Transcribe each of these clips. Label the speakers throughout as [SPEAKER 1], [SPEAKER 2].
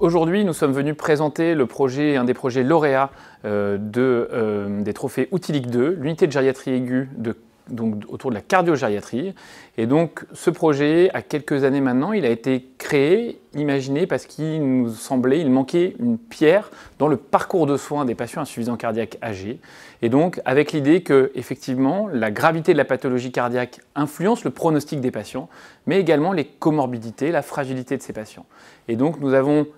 [SPEAKER 1] Aujourd'hui, nous sommes venus présenter un des projets lauréats des trophées Outilic 2, l'unité de gériatrie aiguë donc autour de la cardio-gériatrie. Et donc ce projet, à quelques années maintenant, il a été créé, imaginé parce qu'il nous semblait, il manquait une pierre dans le parcours de soins des patients insuffisants cardiaques âgés. Et donc avec l'idée que, effectivement, la gravité de la pathologie cardiaque influence le pronostic des patients, mais également les comorbidités, la fragilité de ces patients. Et donc nous avons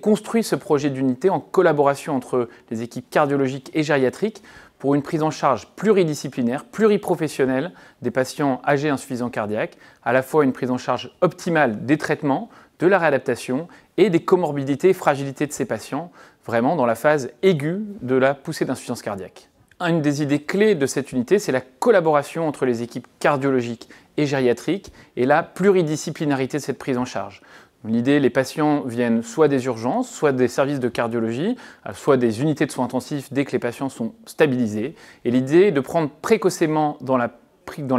[SPEAKER 1] construit ce projet d'unité en collaboration entre les équipes cardiologiques et gériatriques pour une prise en charge pluridisciplinaire, pluriprofessionnelle des patients âgés insuffisants cardiaques, à la fois une prise en charge optimale des traitements, de la réadaptation et des comorbidités et fragilités de ces patients, vraiment dans la phase aiguë de la poussée d'insuffisance cardiaque. Une des idées clés de cette unité, c'est la collaboration entre les équipes cardiologiques et gériatriques et la pluridisciplinarité de cette prise en charge. L'idée, les patients viennent soit des urgences, soit des services de cardiologie, soit des unités de soins intensifs dès que les patients sont stabilisés. Et l'idée est de prendre précocement dans la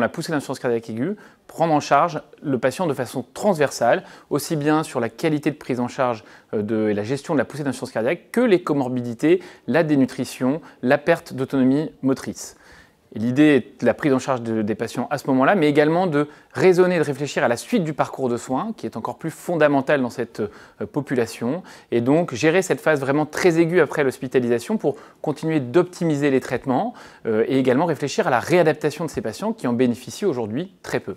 [SPEAKER 1] poussée d'insuffisance cardiaque aiguë, prendre en charge le patient de façon transversale, aussi bien sur la qualité de prise en charge et la gestion de la poussée d'insuffisance cardiaque que les comorbidités, la dénutrition, la perte d'autonomie motrice. L'idée est de la prise en charge des patients à ce moment-là, mais également de raisonner, de réfléchir à la suite du parcours de soins, qui est encore plus fondamental dans cette population, et donc gérer cette phase vraiment très aiguë après l'hospitalisation pour continuer d'optimiser les traitements et également réfléchir à la réadaptation de ces patients qui en bénéficient aujourd'hui très peu.